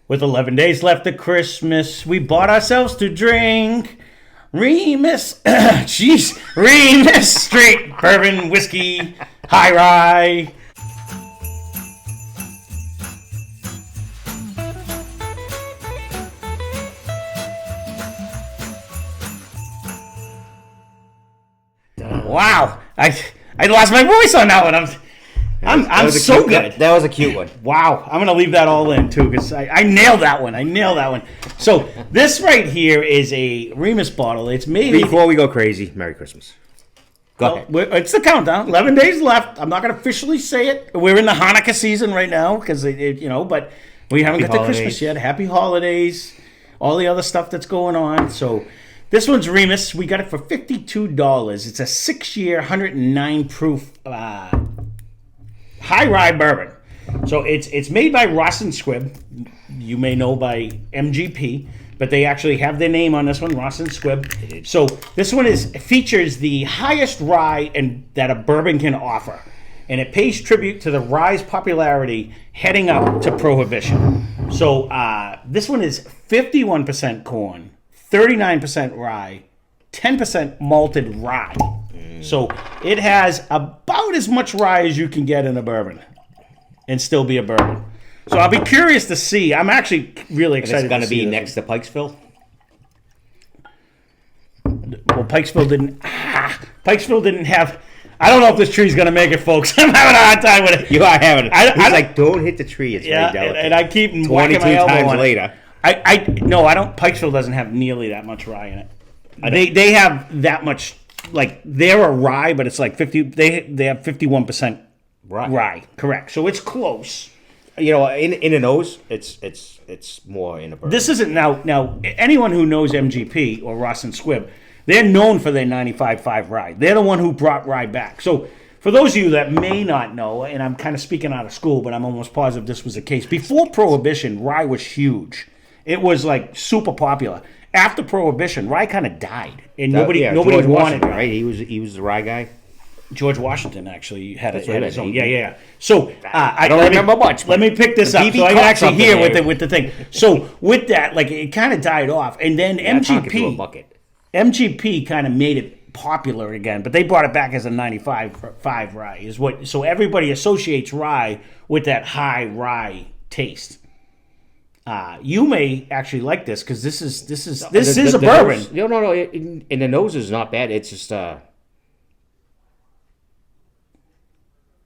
With 11 days left to Christmas, we bought ourselves to drink. Remus, Remus straight bourbon whiskey, high rye. Wow, I lost my voice on that one. I'm so good. That was a cute one. Wow, I'm gonna leave that all in too because I nailed that one. So this right here is a Remus bottle. It's made. Before we go crazy, Merry Christmas. Go ahead. It's the countdown. 11 days left. I'm not gonna officially say it. We're in the Hanukkah season right now because but we haven't got to Christmas yet. Happy holidays. All the other stuff that's going on. So. This one's Remus. We got it for $52. It's a 6-year, 109 proof high rye bourbon. So it's made by Ross and Squibb. You may know by MGP, but they actually have their name on this one, Ross and Squibb. So this one features the highest rye that a bourbon can offer, and it pays tribute to the rye's popularity heading up to Prohibition. So this one is 51% corn. 39% rye, 10% malted rye. So it has about as much rye as you can get in a bourbon and still be a bourbon. So I'll be curious to see. I'm actually really excited. It's going to be next to Pikesville? Well, Pikesville didn't have... I don't know if this tree's going to make it, folks. I'm having a hard time with it. You are having it. He's like, don't hit the tree. It's very delicate. And I keep whacking my elbow times on later. No, I don't. Pikesville doesn't have nearly that much rye in it. They have that much. Like they're a rye, but it's like 50. They have 51% rye. Correct. So it's close. In a nose, it's more in a bourbon. This isn't now. Anyone who knows MGP or Ross and Squibb, they're known for their 95.5 rye. They're the one who brought rye back. So for those of you that may not know, and I'm kind of speaking out of school, but I'm almost positive this was the case. Before Prohibition, rye was huge. It was like super popular. After Prohibition, rye kind of died, and nobody wanted it. Right? He was the rye guy. George Washington actually had his own. Yeah. So I don't remember much. Let me pick this up so I can actually hear with the thing. So with that, like it kind of died off, and then MGP kind of made it popular again, but they brought it back as a 95.5 rye. So everybody associates rye with that high rye taste. You may actually like this because this is a bourbon. Nose, no. In the nose is not bad. It's just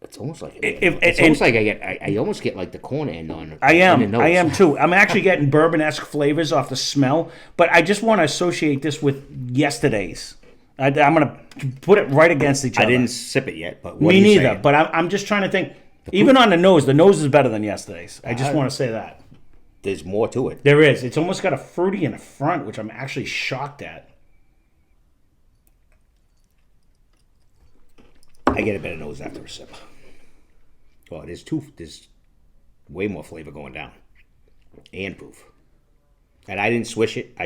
it's almost like I almost get like the corn end on. I am too. I'm actually getting bourbon-esque flavors off the smell, but I just want to associate this with yesterday's. I'm gonna put it right against each other. I didn't sip it yet, but me neither. Saying? But I'm just trying to think. Even on the nose is better than yesterday's. I just want to say that. There's more to it. There is. It's almost got a fruity in the front, which I'm actually shocked at. I get a better nose after a sip. Well, there's way more flavor going down. And proof. And I didn't swish it.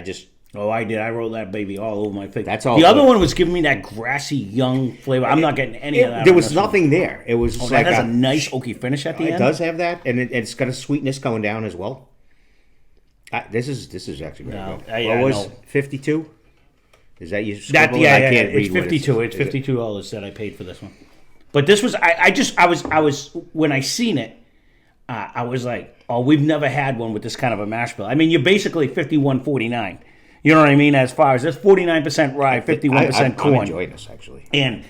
Oh, I did. I rolled that baby all over my face. That's all. The other one was giving me that grassy, young flavor. I'm not getting any of that. There was nothing there. It was that has a nice oaky finish at the end. It does have that, and it's got a sweetness going down as well. This is actually very good. What was 52? Is that you? I can't read. It's 52. It's $52 that I paid for this one. But this was I was when I seen it, I was like, oh, we've never had one with this kind of a mash bill. I mean, you're basically 51.49. You know what I mean? As far as this 49% rye, 51% corn. I'm enjoying this actually. And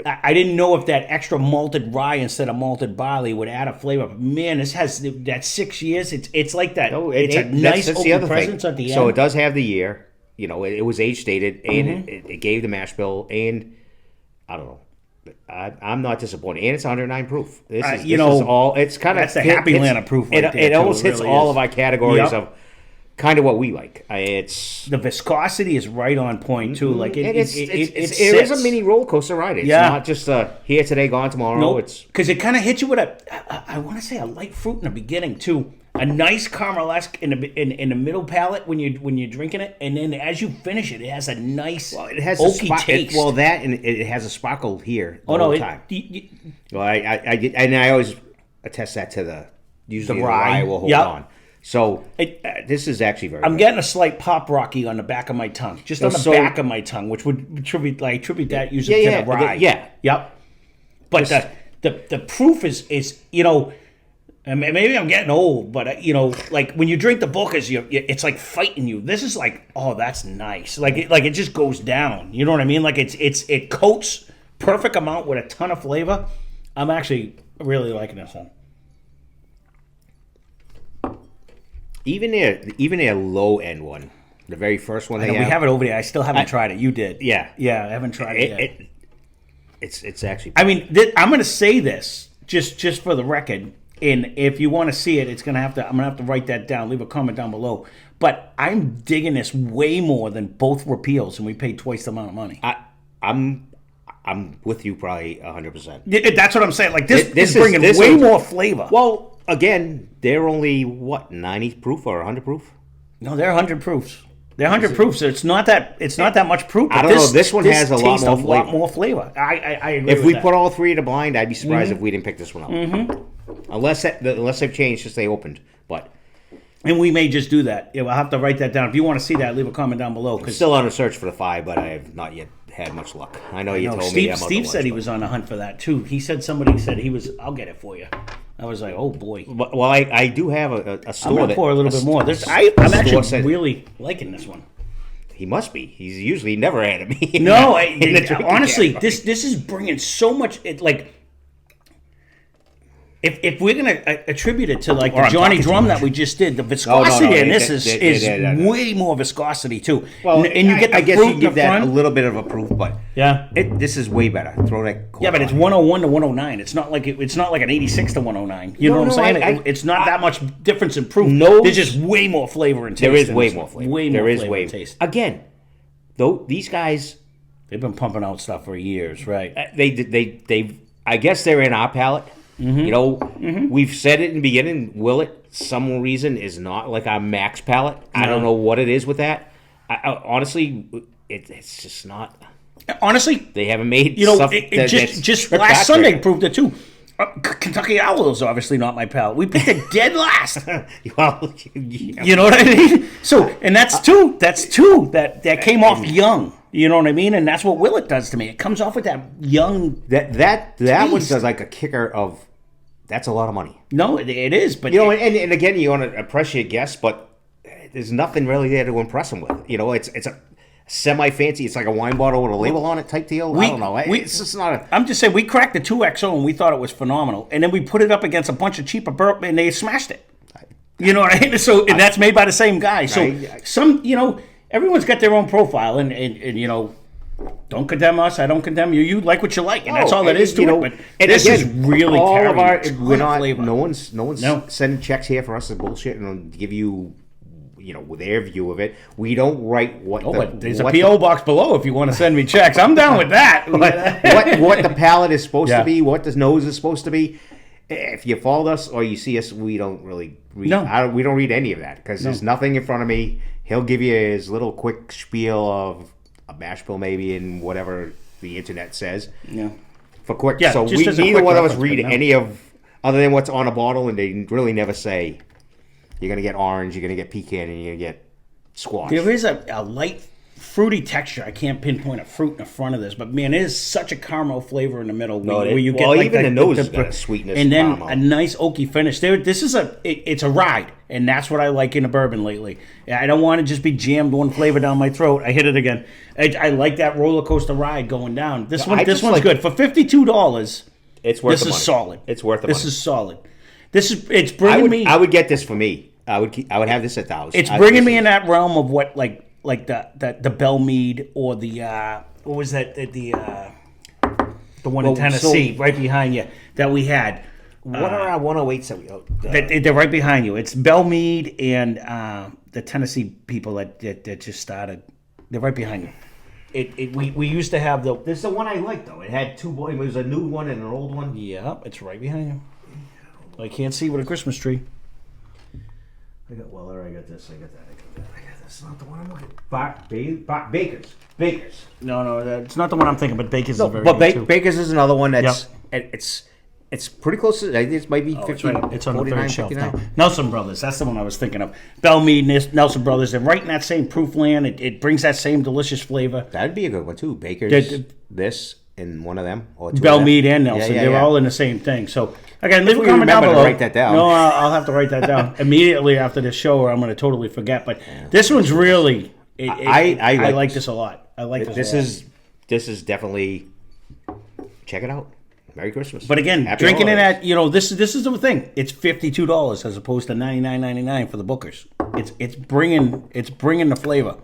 I didn't know if that extra malted rye instead of malted barley would add a flavor. But man, this has that 6 years. It's like that. No, it's a nice open presence at the end. So it does have the year. It was age stated, and it gave the mash bill, and I don't know. I'm not disappointed, and it's 109 proof. This is all. It's kind of that's the happy land of proof. Right it almost hits all of our categories of kind of what we like. It's the viscosity is right on point too. Like it is a mini roller coaster ride. It's not just here today, gone tomorrow. No, because it kind of hits you with I want to say a light fruit in the beginning too. A nice caramelesque in the middle palate when you're drinking it, and then as you finish it, it has a nice oaky taste. It has a sparkle here the whole time. I always attest that to the rye will hold on. So this is actually very. I'm getting a slight pop rocky on the back of my tongue, just on the back of my tongue, which would attribute that using to the rye. Yep. But the proof is and maybe I'm getting old, but like when you drink the Booker's, it's like fighting you. This is like, oh, that's nice. Like it just goes down. You know what I mean? Like it coats perfect amount with a ton of flavor. I'm actually really liking this one. Even their low end one, the very first one we have it over there. I still haven't tried it. You did, yeah. I haven't tried it yet. It's actually. I mean, I'm going to say this just for the record, and if you want to see it, I'm going to have to write that down. Leave a comment down below. But I'm digging this way more than both repeals, and we paid twice the amount of money. I'm with you probably 100%. That's what I'm saying. Like this is bringing way more flavor. Well. Again, they're only, 90 proof or 100 proof? No, they're 100 proofs. They're 100 proofs. So it's not that much proof. I don't know. This one has a lot more flavor. I agree if we put all three in a blind, I'd be surprised if we didn't pick this one up. Mm-hmm. Unless they've changed since they opened. And we may just do that. I'll have to write that down. If you want to see that, leave a comment down below. I'm still on a search for the 5, but I have not yet had much luck. I know you told me. Steve said he was on a hunt for that too. He said somebody said he was. I'll get it for you. I was like, oh boy. Well, I do have a store. I'm going to pour a little bit more. I'm actually really liking this one. He must be. He's usually never had it. No, honestly, this is bringing so much. If we're going to attribute it to like the Johnny Drum that we just did, the viscosity in this is way more viscosity too. Well, and you get the I guess fruit you give that front. a little bit of a proof, but this is way better. Throw that. Yeah, but it's 101 to 109. It's not like an 86 to 109. You know what I'm saying? It's not that much difference in proof. No, there's just way more flavor and taste. There is way more flavor. There is way more taste. Again, though, these guys, they've been pumping out stuff for years, right? They I guess they're in our palate. Mm-hmm. We've said it in the beginning. Willet, some reason, is not like our max palate. I don't know what it is with that. Honestly, it's just not. Honestly, they haven't made. Just last Sunday proved it too. Kentucky Owl is obviously not my palate. We picked it dead last. Well, you know what I mean. So, and that's two that came off young. You know what I mean? And that's what Willet does to me. It comes off with that young. That one does like a kicker of. That's a lot of money. No, it is, but and again, you want to impress your guests, but there's nothing really there to impress them with. It's a semi-fancy. It's like a wine bottle with a label on it type deal. I don't know. It's just not a. I'm just saying, we cracked the 2XO and we thought it was phenomenal, and then we put it up against a bunch of cheaper bourbon and they smashed it. You know what I mean? So, and that's made by the same guy. So everyone's got their own profile, and don't condemn us. I don't condemn you. You like what you like, and that's all that is to it. But this is really carrying flavor. No one's sending checks here for us to bullshit and give you, their view of it. We don't write what. But there's a PO box below if you want to send me checks. I'm down with that. what the palate is supposed to be, what the nose is supposed to be. If you followed us or you see us, we don't really read. No. We don't read any of that because there's nothing in front of me. He'll give you his little quick spiel of a mash bill maybe and whatever the internet says. Yeah. For quick. Yeah, so neither one of us read any of other than what's on a bottle, and they really never say you're going to get orange, you're going to get pecan, and you're going to get squash. There is a light fruity texture. I can't pinpoint a fruit in the front of this, but man, it is such a caramel flavor in the middle. Where you get even the nose has got a sweetness, and then caramel. A nice oaky finish. This is it's a ride, and that's what I like in a bourbon lately. I don't want to just be jammed one flavor down my throat. I hit it again. I like that roller coaster ride going down. This one's good for $52. It's worth. This is solid. It's worth. This is solid. It's bringing me. I would get this for me. I would have this at the house. It's bringing me in that realm of what like the Bell Mead or the what was that the one in Tennessee right behind you that we had. What are our 108s that we? They're right behind you. It's Bell Mead and the Tennessee people that just started. They're right behind you. We used to have This is the one I like though. It had two. It was a new one and an old one. Yeah, it's right behind you. I can't see with a Christmas tree. I got Weller. I got this. I got that. That's not the one I'm looking. Baker's. No, it's not the one I'm thinking. But Baker's is very good too. Baker's is another one that's it's It's pretty close. I think it might be 50. It's right. It's on the 49, third shelf 59. now. Nelson Brothers. That's the one I was thinking of. Bell Mead, Nelson Brothers. They're right in that same proof land. It brings that same delicious flavor. That'd be a good one too. Baker's, this, and one of them. Or two Bell of them. Mead and Nelson. Yeah, They're all in the same thing. So, again, leave a we comment down remember to below. write that down. No, I'll have to write that down immediately after this show, or I'm going to totally forget. But this one's really... I like this a lot. I like this a lot. This is definitely... Check it out. Merry Christmas. But again, Happy drinking holidays. it at, this is the thing. It's $52 as opposed to $99.99 for the Bookers. It's bringing the flavor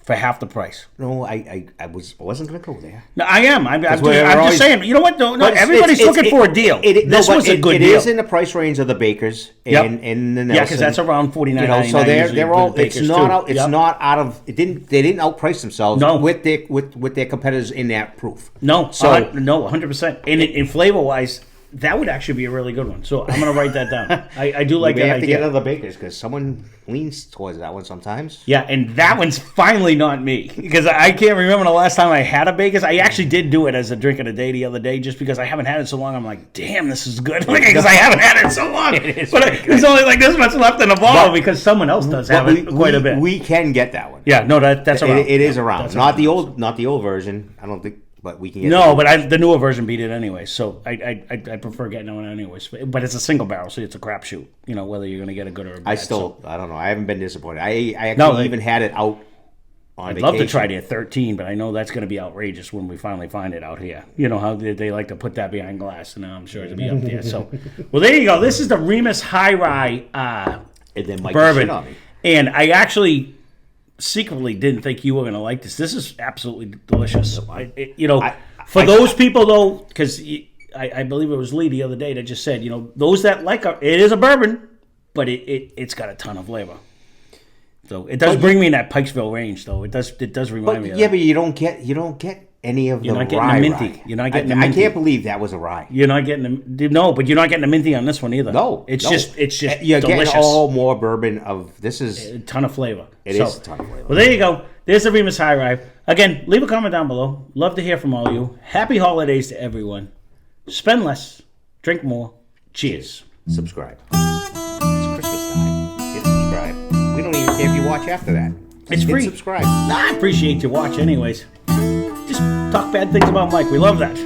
for half the price. No, I wasn't going to go there. No, I am. I'm just saying. You know what? No, everybody's looking for a deal. This was a good deal. It is in the price range of the Bakers and the Nelson. Yeah, because that's around $49.99. So they're all. It's not out. It's not out of. They didn't outprice themselves. With their competitors in that proof. No. So no, 100%. And in flavor wise, that would actually be a really good one. So I'm going to write that down. I do like that idea. We have to get other Bakers because someone leans towards that one sometimes. Yeah, and that one's finally not me because I can't remember the last time I had a Bakers. I actually did do it as a drink of the day the other day just because I haven't had it so long. I'm like, damn, this is good because I haven't had it so long. But there's only like this much left in the bottle because someone else does have it quite a bit. We can get that one. Yeah, no, that's around. It is around. Not the old version. I don't think. But we can get but the newer version beat it anyway. So I prefer getting one anyways. But it's a single barrel, so it's a crapshoot. Whether you're going to get a good or a bad. I don't know. I haven't been disappointed. I actually even had it out on vacation. I'd love to try the 13, but I know that's going to be outrageous when we finally find it out here. You know how they like to put that behind glass, and I'm sure it'll be up there. So, well, there you go. This is the Remus High Rye and then Mike bourbon, shit on me. And I actually secretly didn't think you were going to like this. This is absolutely delicious. For those people though, because I believe it was Lee the other day that just said, those that like it is a bourbon, but it's got a ton of flavor. So it does bring me in that Pikesville range, though. It does remind me of that. But you don't get any of the rye. You're not getting the minty. You're not getting the minty. I can't believe that was a rye. You're not getting but you're not getting the minty on this one either. No, it's just you're delicious. Getting all more bourbon of this is a ton of flavor. It is a ton of flavor. Well, there you go. There's the Remus High Rye. Again, leave a comment down below. Love to hear from all of you. Happy holidays to everyone. Spend less, drink more. Cheers. Subscribe. It's Christmas time. Hit subscribe. We don't even care if you watch after that. It's free. Subscribe. I appreciate your watch anyways. Just talk bad things about Mike. We love that.